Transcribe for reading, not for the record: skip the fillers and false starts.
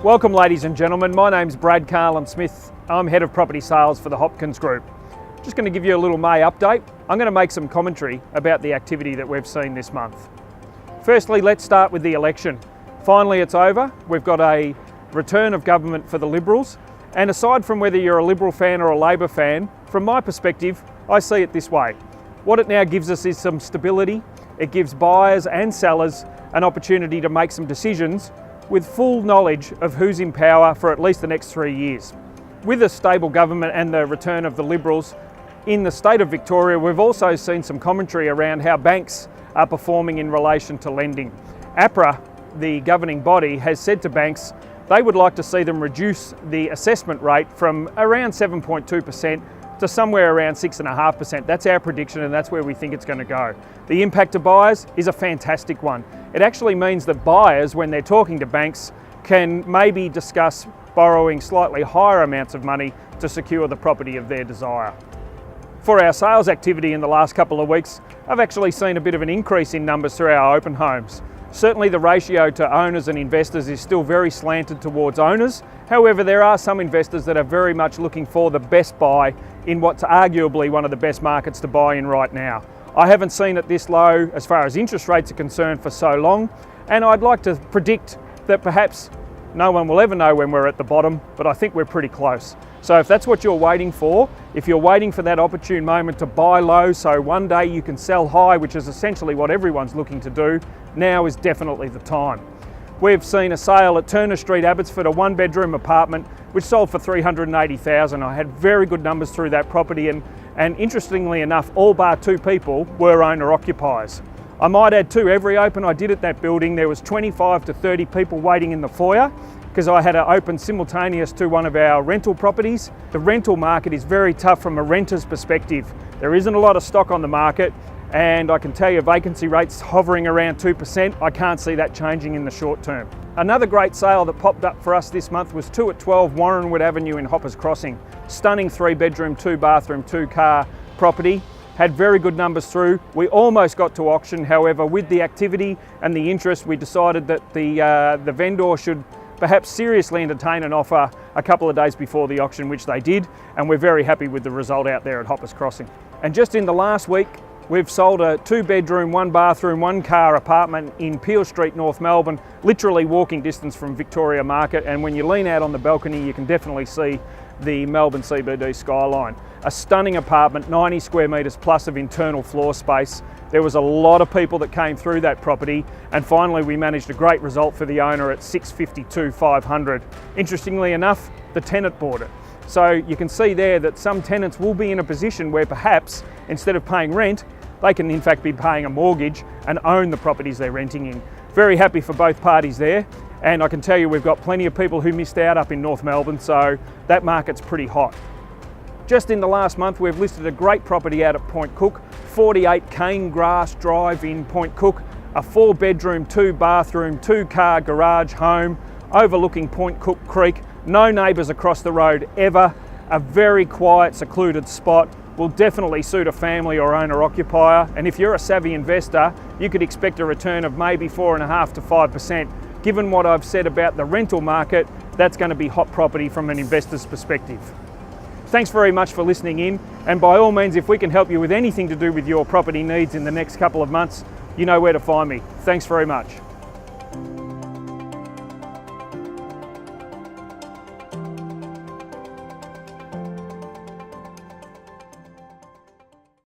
Welcome ladies and gentlemen, my name's Brad Carlin-Smith. I'm Head of Property Sales for the Hopkins Group. Just going to give you a little May update. I'm going to make some commentary about the activity that we've seen this month. Firstly, let's start with the election. Finally it's over. We've got a return of government for the Liberals, and aside from whether you're a Liberal fan or a Labor fan, from my perspective, I see it this way. What it now gives us is some stability. It gives buyers and sellers an opportunity to make some decisions with full knowledge of who's in power for at least the next 3 years. With a stable government and the return of the Liberals in the state of Victoria, we've also seen some commentary around how banks are performing in relation to lending. APRA, the governing body, has said to banks they would like to see them reduce the assessment rate from around 7.2% to somewhere around 6.5%. That's our prediction, and that's where we think it's going to go. The impact to buyers is a fantastic one. It actually means that buyers, when they're talking to banks, can maybe discuss borrowing slightly higher amounts of money to secure the property of their desire. For our sales activity in the last couple of weeks, I've actually seen a bit of an increase in numbers through our open homes. Certainly the ratio to owners and investors is still very slanted towards owners. However, there are some investors that are very much looking for the best buy in what's arguably one of the best markets to buy in right now. I haven't seen it this low as far as interest rates are concerned for so long, and I'd like to predict that perhaps no one will ever know when we're at the bottom, but I think we're pretty close. So if that's what you're waiting for, if you're waiting for that opportune moment to buy low so one day you can sell high, which is essentially what everyone's looking to do, now is definitely the time. We've seen a sale at Turner Street, Abbotsford, a one-bedroom apartment which sold for $380,000. I had very good numbers through that property, and interestingly enough, all bar 2 people were owner-occupiers. I might add too, every open I did at that building, there was 25 to 30 people waiting in the foyer because I had it open simultaneous to one of our rental properties. The rental market is very tough from a renter's perspective. There isn't a lot of stock on the market, and I can tell you vacancy rates hovering around 2%. I can't see that changing in the short term. Another great sale that popped up for us this month was 2 at 12 Warrenwood Avenue in Hoppers Crossing. Stunning 3-bedroom, 2-bathroom, 2-car property. Had very good numbers through. We almost got to auction, however, with the activity and the interest, we decided that the vendor should perhaps seriously entertain an offer a couple of days before the auction, which they did, and we're very happy with the result out there at Hoppers Crossing. And just in the last week, we've sold a 2-bedroom, 1-bathroom, 1-car apartment in Peel Street, North Melbourne, literally walking distance from Victoria Market, and when you lean out on the balcony, you can definitely see the Melbourne CBD skyline. A stunning apartment, 90 square metres plus of internal floor space. There was a lot of people that came through that property, and finally we managed a great result for the owner at $652,500. Interestingly enough, the tenant bought it. So you can see there that some tenants will be in a position where perhaps instead of paying rent, they can in fact be paying a mortgage and own the properties they're renting in. Very happy for both parties there. And I can tell you we've got plenty of people who missed out up in North Melbourne, so that market's pretty hot. Just in the last month, we've listed a great property out at Point Cook, 48 Canegrass Drive in Point Cook, a 4-bedroom, 2-bathroom, 2-car garage home overlooking Point Cook Creek. No neighbours across the road ever. A very quiet, secluded spot. Will definitely suit a family or owner-occupier. And if you're a savvy investor, you could expect a return of maybe 4.5% to 5%. Given what I've said about the rental market, that's going to be hot property from an investor's perspective. Thanks very much for listening in, and by all means, if we can help you with anything to do with your property needs in the next couple of months, you know where to find me. Thanks very much.